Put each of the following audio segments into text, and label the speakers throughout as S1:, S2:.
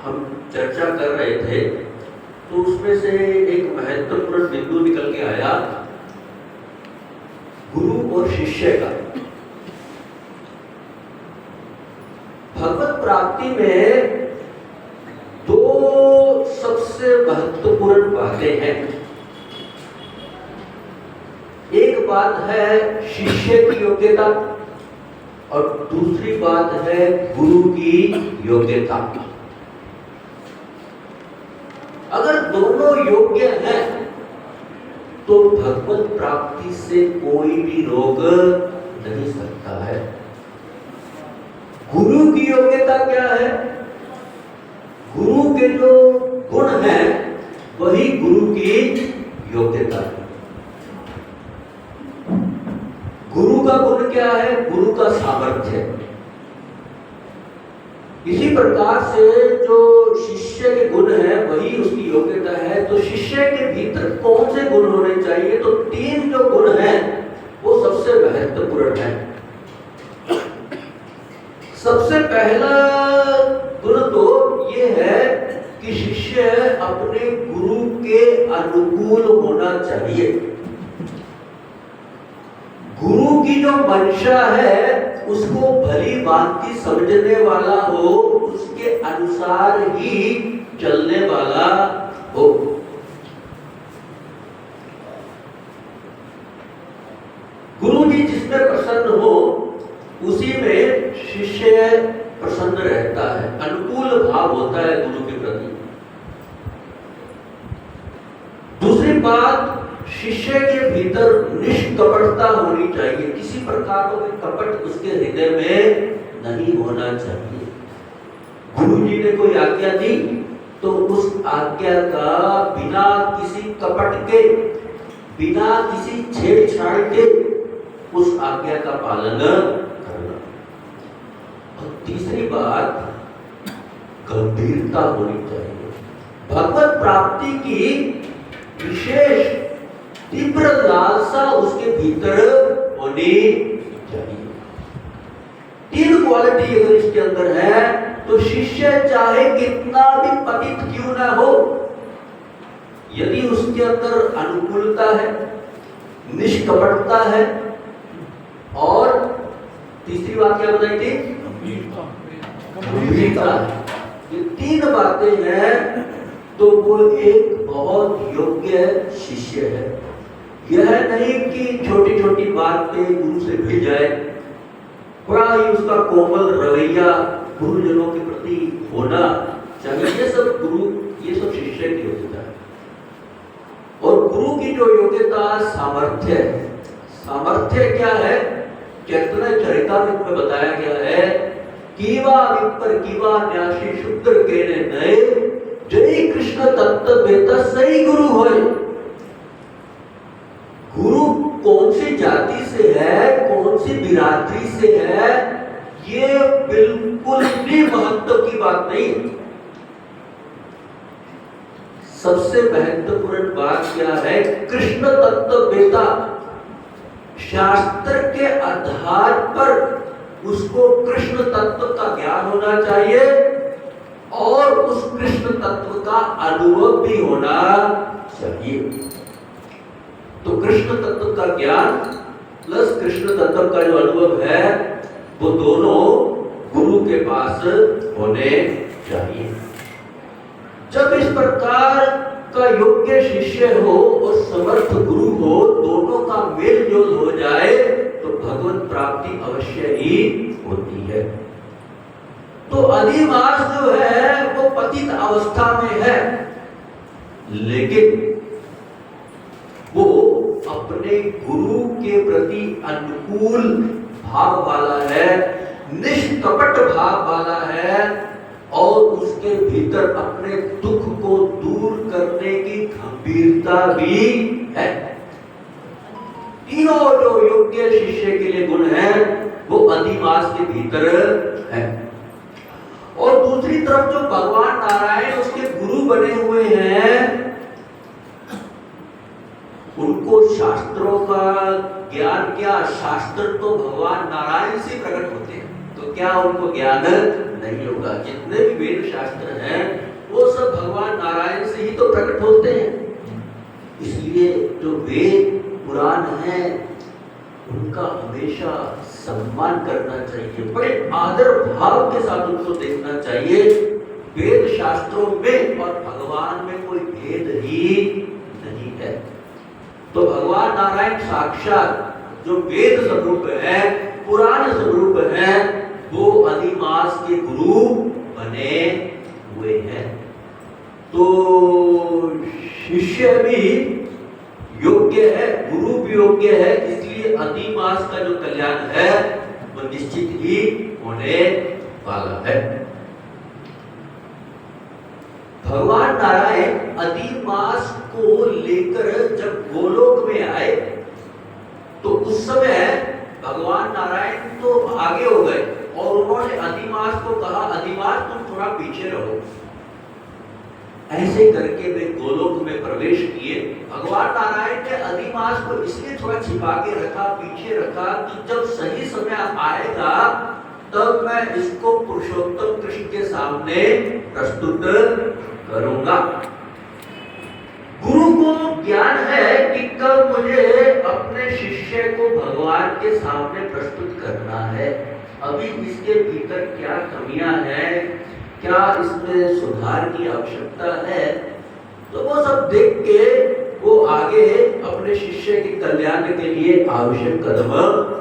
S1: हम चर्चा कर रहे थे तो उसमें से एक महत्वपूर्ण बिंदु निकल के आया गुरु और शिष्य का। भगवत प्राप्ति में दो सबसे महत्वपूर्ण बातें हैं। एक बात है शिष्य की योग्यता और दूसरी बात है गुरु की योग्यता। अगर दोनों योग्य हैं तो भगवत प्राप्ति से कोई भी रोक नहीं सकता है। गुरु की योग्यता क्या है? गुरु के जो गुण हैं वही गुरु की योग्यता है। गुरु का गुण क्या है? गुरु का सामर्थ्य। इसी प्रकार से जो शिष्य के गुण है वही उसकी योग्यता है। तो शिष्य के भीतर कौन से गुण होने चाहिए? तो तीन जो गुण हैं वो सबसे महत्वपूर्ण है। सबसे पहला गुण तो ये है कि शिष्य अपने गुरु के अनुकूल होना चाहिए। गुरु की जो मंशा है उसको भली भांति समझने वाला हो, उसके अनुसार ही चलने वाला हो। गुरु जी जिसमें प्रसन्न हो उसी में शिष्य प्रसन्न रहता है, अनुकूल भाव होता है गुरु के प्रति। दूसरी बात, शिष्य के भीतर निष्कपटता होनी चाहिए। किसी प्रकार का कपट उसके हृदय में नहीं होना चाहिए। गुरु जी ने कोई आज्ञा दी तो उस आज्ञा का बिना किसी कपट के, बिना किसी छेड़छाड़ के उस आज्ञा का पालन करना। और तीसरी बात, गंभीरता होनी चाहिए। भगवत प्राप्ति की विशेष तीव्र लालसा उसके भीतर होनी चाहिए। तीन क्वालिटी अगर इसके अंदर है तो शिष्य चाहे कितना भी पतित क्यों ना हो, यदि उसके अंदर अनुकूलता है, निष्कपटता है और तीसरी बात क्या बताई थी? गंभीरता है। ये तीन बातें हैं तो वो एक बहुत योग्य शिष्य है। यह नहीं कि छोटी छोटी बात पे गुरु से भिड़ जाए, बड़ा ही उसका कोमल रवैया गुरुजनों के प्रति होना चाहिए। ये सब शिष्य की योग्यता है। और गुरु की जो योग्यता सामर्थ्य है। सामर्थ्य क्या है? चैतन्य चरितामृत में बताया गया है, कीवा विपर कीवा न्यासी शुद्र केने नए जय कृष्ण तत्व बेता सही गुरु होए। गुरु कौन सी जाति से है, कौन सी बिरादरी से है, ये बिल्कुल भी महत्व की बात नहीं। सबसे महत्वपूर्ण बात क्या है? कृष्ण तत्व बेता। शास्त्र के आधार पर उसको कृष्ण तत्व का ज्ञान होना चाहिए और उस कृष्ण तत्व का अनुभव भी होना चाहिए। तो कृष्ण तत्व का ज्ञान प्लस कृष्ण तत्व का जो अनुभव है वो दोनों गुरु के पास होने चाहिए। जब इस प्रकार का योग्य शिष्य हो और समर्थ गुरु हो, दोनों का मेल जोल हो जाए तो भगवत प्राप्ति अवश्य ही होती है। तो अधिमास जो है वो पतित अवस्था में है, लेकिन वो अपने गुरु के प्रति अनुकूल भाव वाला है, निष्कपट भाव वाला है और उसके भीतर अपने दुख को दूर करने की गंभीरता भी है। तीनों जो योग्य शिष्य के लिए गुण है वो अधिमास के भीतर है। और दूसरी तरफ जो भगवान नारायण उसके गुरु बने हुए हैं, उनको शास्त्रों का ज्ञान क्या? शास्त्र तो भगवान नारायण से प्रकट होते हैं। तो क्या उनको ज्ञान नहीं होगा? जितने भी वेद शास्त्र हैं वो सब भगवान नारायण से ही तो प्रकट होते हैं। इसलिए जो वेद पुराण है उनका हमेशा सम्मान करना चाहिए, बड़े आदर भाव के साथ उनको देखना चाहिए। वेद शास्त्रों में और भगवान में कोई भेद ही नहीं है। तो भगवान नारायण साक्षात जो वेद स्वरूप है, पुराण स्वरूप है, वो अधिमास के गुरु बने हुए हैं। तो शिष्य भी योग्य है, गुरु भी योग्य है, इसलिए अधिमास का जो कल्याण है वो निश्चित ही होने वाला है। भगवान नारायण अधिमास को लेकर जब गोलोक में आए तो उस समय भगवान नारायण तो आगे हो गए और उन्होंने अधिमास को कहा, अधिमास तुम थोड़ा पीछे रहो। ऐसे करके वे गोलोक में प्रवेश किए। भगवान नारायण ने अधिमास को इसलिए थोड़ा छिपा के रखा, पीछे रखा कि जब सही समय आएगा तब मैं इसको पुरुषोत्तम कृष्ण के सामने प्रस्तुत करूंगा। गुरु को ज्ञान है कि कब मुझे अपने शिष्य को भगवान के सामने प्रस्तुत करना है, अभी इसके भीतर क्या कमियां हैं, क्या इसमें सुधार की आवश्यकता है, तो वो सब देख के वो आगे अपने शिष्य के कल्याण के लिए आवश्यक कदम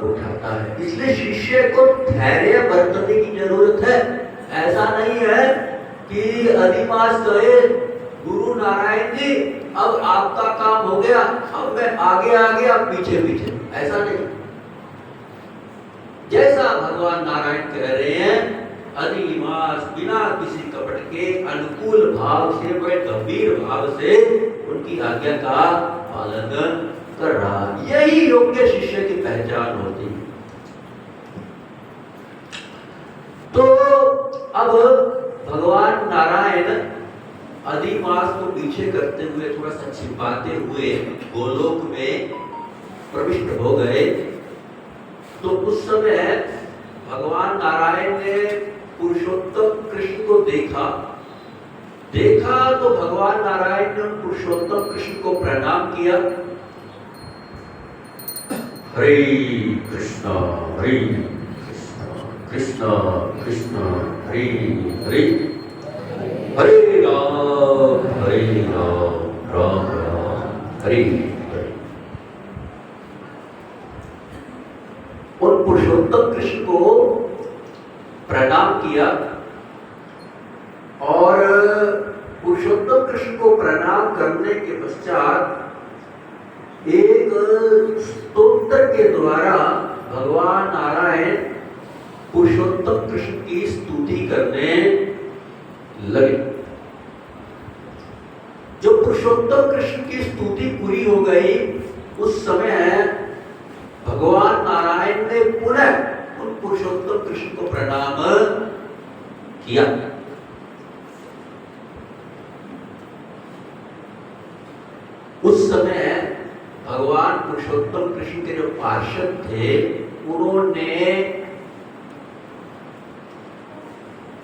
S1: उठाता है। इसलिए शिष्य को धैर्य बरतने की जरूरत है। ऐसा नहीं है कि अधिमास कहे गुरु नारायण जी अब आपका काम हो गया, अब मैं आगे आगे आप पीछे पीछे, ऐसा नहीं। जैसा भगवान नारायण कह रहे हैं, अधिमास बिना किसी कपट के अनुकूल भाव से, बड़े गंभीर भाव से उनकी आज्ञा का पालन कर रहा है। यही योग्य शिष्य की पहचान होती है। तो अब भगवान नारायण अधिमास को पीछे करते हुए, थोड़ा सा छिपाते हुए गोलोक में प्रविष्ट हो गए। तो उस समय भगवान नारायण ने पुरुषोत्तम कृष्ण को देखा तो भगवान नारायण ने पुरुषोत्तम कृष्ण को प्रणाम किया। हरे कृष्णा कृष्णा कृष्णा हरे हरे, हरे राम राम राम हरे हरे। और पुरुषोत्तम कृष्ण को प्रणाम किया और पुरुषोत्तम कृष्ण को प्रणाम करने के पश्चात एक स्तोत्र के द्वारा भगवान नारायण पुरुषोत्तम कृष्ण की स्तुति करने लगे। जो पुरुषोत्तम कृष्ण की स्तुति पूरी हो गई, उस समय भगवान नारायण ने पुनः उन पुरुषोत्तम कृष्ण को प्रणाम किया। उस समय भगवान पुरुषोत्तम कृष्ण के जो पार्षद थे, उन्होंने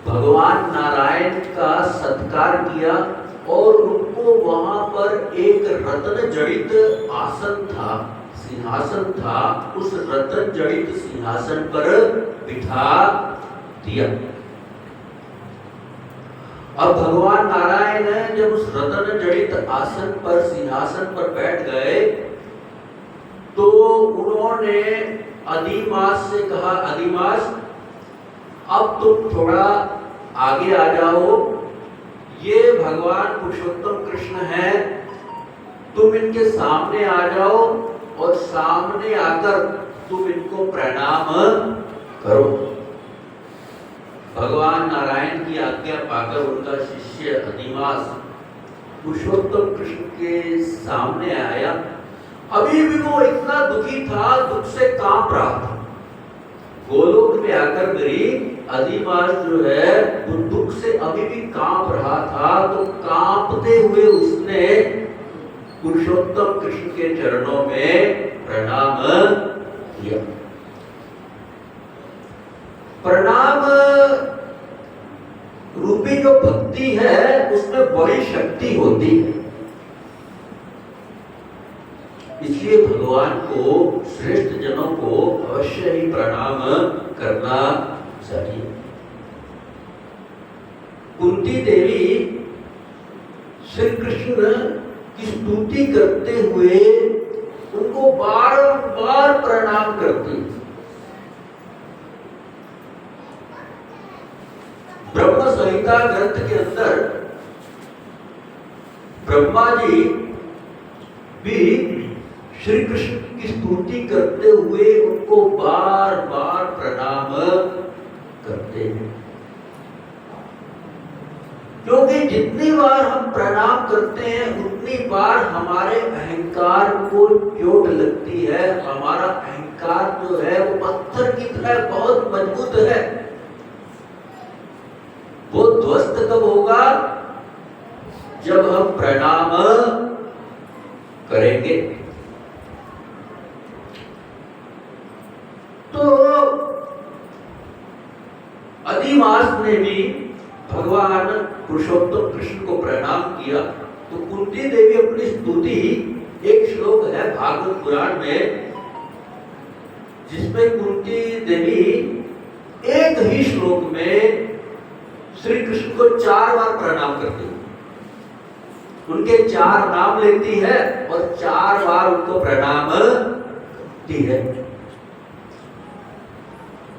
S1: भगवान नारायण का सत्कार किया और उनको वहां पर एक रत्न जड़ित आसन था, सिंहासन था, उस रत्न जड़ित सिंहासन पर बिठा दिया। अब भगवान नारायण जब उस रत्न जड़ित आसन पर, सिंहासन पर बैठ गए, तो उन्होंने अधिमास से कहा, अधिमास अब तुम थोड़ा आगे आ जाओ, ये भगवान पुरुषोत्तम कृष्ण हैं, तुम इनके सामने आ जाओ और सामने आकर तुम इनको प्रणाम करो। भगवान नारायण की आज्ञा पाकर उनका शिष्य अधिमास पुरुषोत्तम कृष्ण के सामने आया। अभी भी वो इतना दुखी था, दुख से कांप रहा था। गोलोक में आकर भी अधिमास जो है वो दुख से अभी भी कांप रहा था। तो कांपते हुए उसने पुरुषोत्तम कृष्ण के चरणों में प्रणाम किया। प्रणाम रूपी जो भक्ति है उसमें बड़ी शक्ति होती है। इसलिए भगवान को, श्रेष्ठ जनों को अवश्य ही प्रणाम करना चाहिए। कुंती देवी श्री कृष्ण की स्तुति करते हुए उनको बार-बार प्रणाम करती। ब्रह्म संहिता ग्रंथ के अंदर ब्रह्मा जी भी श्री कृष्ण की स्तुति करते हुए उनको बार-बार प्रणाम करते हैं। क्योंकि जितनी बार हम प्रणाम करते हैं उतनी बार हमारे अहंकार को चोट लगती है। हमारा अहंकार जो है वो पत्थर की तरह बहुत मजबूत है। वो ध्वस्त कब होगा? जब हम प्रणाम करेंगे। तो अधिमास ने भी भगवान पुरुषोत्तम कृष्ण को प्रणाम किया। तो कुंती देवी अपनी स्तुति, एक श्लोक है भागवत पुराण में जिसमें कुंती देवी एक ही श्लोक में श्री कृष्ण को 4 बार प्रणाम करती है। उनके 4 नाम लेती है और 4 बार उनको प्रणाम करती है।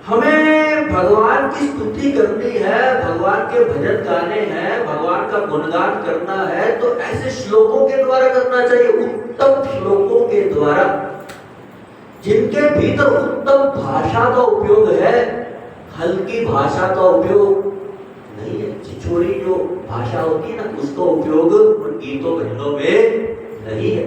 S1: हमें भगवान की स्तुति करनी है, भगवान के भजन गाने हैं, भगवान का गुणगान करना है तो ऐसे श्लोकों के द्वारा करना चाहिए, उत्तम श्लोकों के द्वारा, जिनके भीतर उत्तम भाषा का उपयोग है। हल्की भाषा का उपयोग नहीं है, छिछोरी जो भाषा होती है ना, उसका उपयोग उन गीतों भजनों में नहीं है।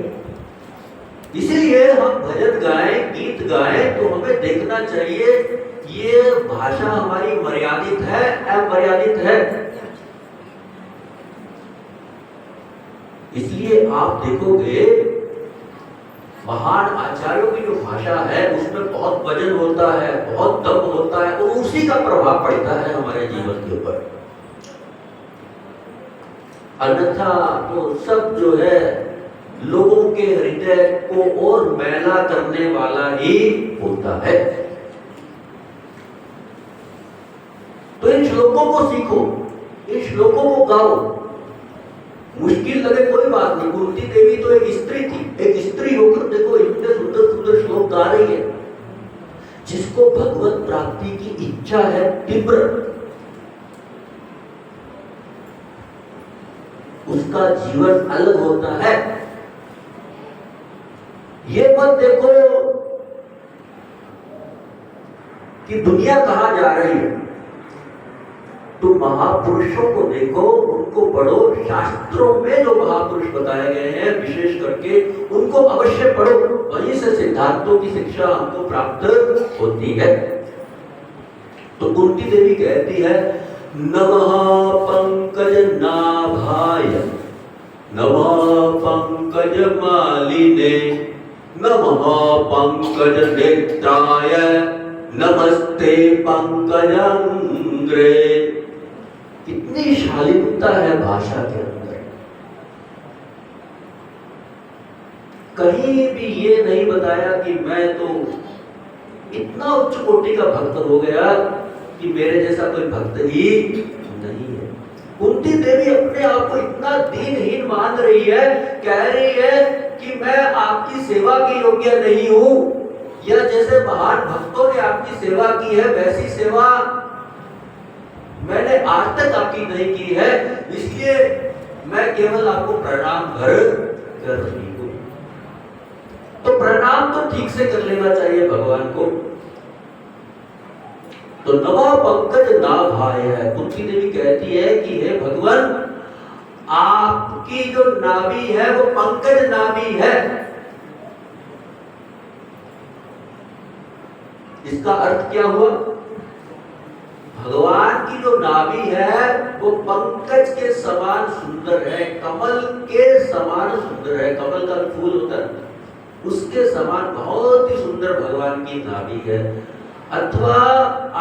S1: इसीलिए हम भजन गाएं, गीत गाएं तो हमें देखना चाहिए ये भाषा हमारी मर्यादित है, अमर्यादित है। इसलिए आप देखोगे महान आचार्यों की जो भाषा है उसमें बहुत वजन होता है, बहुत दम होता है और उसी का प्रभाव पड़ता है हमारे जीवन के ऊपर। अन्यथा तो सब जो है लोगों के हृदय को और मैला करने वाला ही होता है। तो इन श्लोकों को सीखो, इन श्लोकों को गाओ। मुश्किल लगे कोई बात नहीं। कुंती देवी तो एक स्त्री थी, एक स्त्री होकर देखो इतने सुंदर सुंदर श्लोक गा रही है। जिसको भगवत प्राप्ति की इच्छा है तीव्र, उसका जीवन अलग होता है। ये मत देखो कि दुनिया कहां जा रही है, तो महापुरुषों को देखो, उनको पढ़ो। शास्त्रों में जो महापुरुष बताए गए हैं विशेष करके उनको अवश्य पढ़ो, वहीं से सिद्धांतों की शिक्षा हमको प्राप्त होती है। तो कुंती देवी कहती है नमः पंकज नाभाय, नमः पंकज मालिने, नमः पंकज नेत्राय, नमस्ते पंकजांग्रे। कितनी शालीनता है भाषा के अंदर। कहीं भी ये नहीं बताया कि मैं तो इतना उच्च कोटि का भक्त हो गया कि मेरे जैसा कोई भक्त ही नहीं है। कुंती देवी अपने आप को इतना दीनहीन मान रही है, कह रही है कि मैं आपकी सेवा की योग्य नहीं हूं, या जैसे महान भक्तों ने आपकी सेवा की है वैसी सेवा मैंने आज तक आपकी नहीं की है, इसलिए मैं केवल आपको प्रणाम कर रही हूं। तो प्रणाम तो ठीक से कर लेना चाहिए भगवान को। तो नमः पंकज नाभाय है। कुंती देवी कहती है कि हे भगवान, आपकी जो नाभि है वो पंकज नाभि है। इसका अर्थ क्या हुआ? भगवान की जो नाभि है वो पंकज के समान सुंदर है, कमल के समान सुंदर है। कमल का फूल होता है उसके समान बहुत ही सुंदर भगवान की नाभि है। अथवा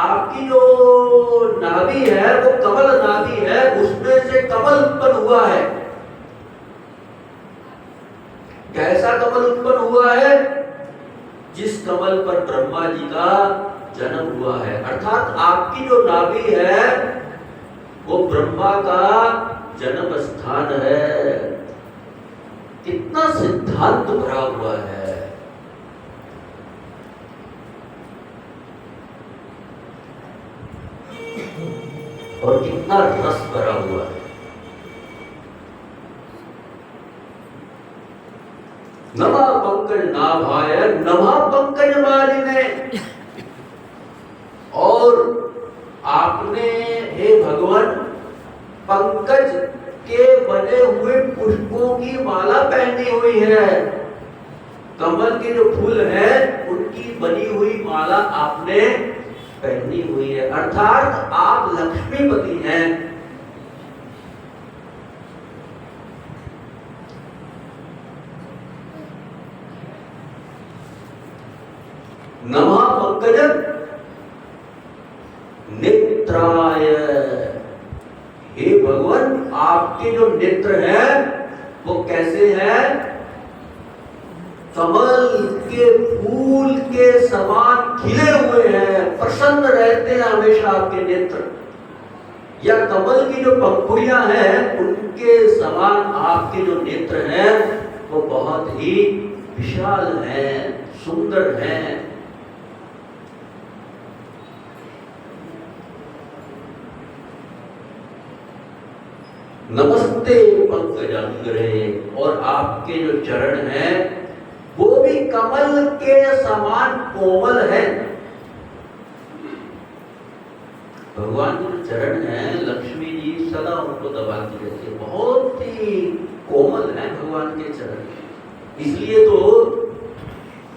S1: आपकी जो नाभि है वो कमल नाभि है, उसमें से कमल उत्पन्न हुआ है। कैसा कमल उत्पन्न हुआ है? जिस कमल पर ब्रह्मा जी का जन्म हुआ है। अर्थात आपकी जो नाभि है वो ब्रह्मा का जन्म स्थान है। कितना सिद्धांत भरा हुआ है। और कितना रस भरा हुआ है। नमा पंकज नाभाय नमा पंकज मालिने। और आपने हे भगवान पंकज के बने हुए पुष्पों की माला पहनी हुई है। कमल के जो फूल हैं उनकी बनी हुई माला आपने पहनी हुई है। अर्थात आप लक्ष्मीपति हैं। नमः पंकज नेत्राय। हे भगवान आपके जो नेत्र हैं वो कैसे हैं? कमल के फूल के समान खिले हुए हैं, प्रसन्न रहते हैं हमेशा आपके नेत्र। या कमल की जो पंखुड़ियां हैं उनके समान आपके जो नेत्र हैं वो बहुत ही विशाल हैं, सुंदर हैं। नमस्ते पंकजाग्रे। और आपके जो चरण हैं वो भी कमल के समान कोमल है। भगवान के जो चरण हैं लक्ष्मी जी सदा उनको दबाती रहती है। बहुत ही कोमल है भगवान के चरण। इसलिए तो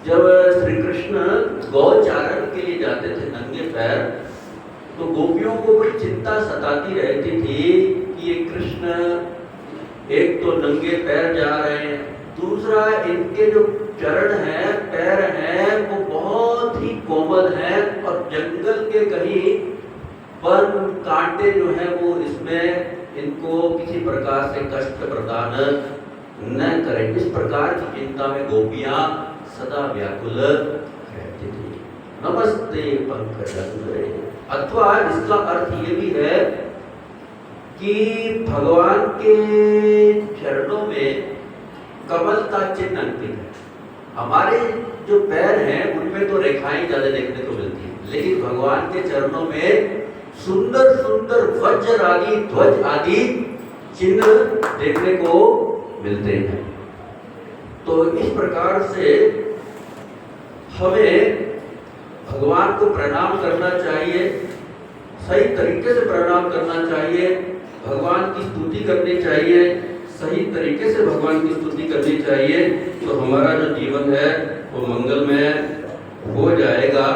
S1: जब श्री कृष्ण गौचारण के लिए जाते थे नंगे पैर, तो गोपियों को बड़ी चिंता सताती रहती थी कि ये कृष्ण एक तो नंगे पैर जा रहे हैं, दूसरा इनके जो चरण हैं, पैर हैं, वो बहुत ही कोमल हैं और जंगल के कहीं वन कांटे जो हैं वो इसमें इनको किसी प्रकार से कष्ट प्रदान न करें। इस प्रकार की चिंता में गोपियां सदा व्याकुल रहती थी। नमस्ते पंकजाग्रे। अथवा इसका अर्थ ये भी है कि भगवान के चरणों में कमल का चिन्ह अंकित है। हमारे जो पैर हैं उनमें तो रेखाएं ज्यादा देखने को मिलती है, लेकिन भगवान के चरणों में सुंदर सुंदर वज्र आदि ध्वज आदि चिन्ह देखने को मिलते हैं। तो इस प्रकार से हमें भगवान को प्रणाम करना चाहिए, सही तरीके से प्रणाम करना चाहिए, भगवान की स्तुति करनी चाहिए, सही तरीके से भगवान की स्तुति करनी चाहिए। तो हमारा जो जीवन है वो मंगलमय हो जाएगा।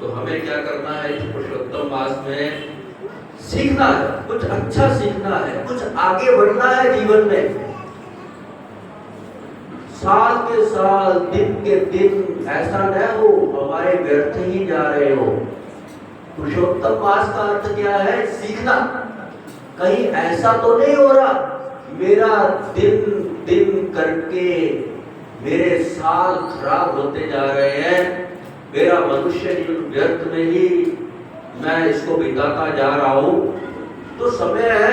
S1: तो हमें क्या करना है? इस पुरुषोत्तम मास में सीखना है, कुछ अच्छा सीखना है, कुछ आगे बढ़ना है जीवन में। साल के साल, दिन के दिन ऐसा न हो हमारे व्यर्थ ही जा रहे हो। पुरुषोत्तम मास का अर्थ क्या है? सीखना। कहीं ऐसा तो नहीं हो रहा मेरा दिन दिन करके मेरे साल खराब होते जा रहे हैं, मेरा मनुष्य जीवन व्यर्थ में ही मैं इसको बिताता जा रहा हूं। तो समय है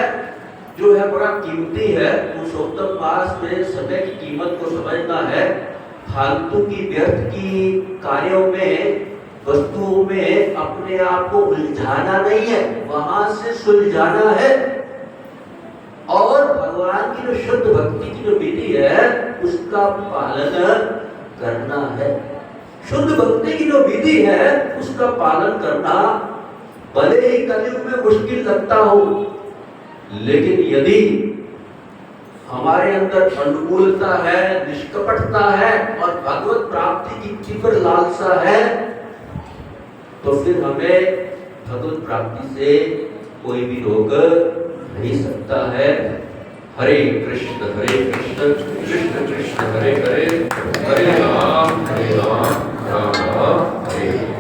S1: जो है बड़ा कीमती है। पुरुषोत्तम मास में समय की कीमत को समझना है। फालतू की व्यर्थ की कार्यों में, वस्तुओं में अपने आप को उलझाना नहीं है, वहां से सुलझाना है। और भगवान की जो शुद्ध भक्ति की जो विधि है उसका पालन करना है। शुद्ध भक्ति की जो विधि है उसका पालन करना भले ही कलयुग में मुश्किल लगता हो, लेकिन यदि हमारे अंदर अनुकूलता है, निष्कपटता है और भगवत प्राप्ति की तीव्र लालसा है, तो फिर हमें भगवत प्राप्ति से कोई भी रोक नहीं सकता है। हरे कृष्ण कृष्ण कृष्ण हरे हरे, हरे राम राम राम हरे हरे।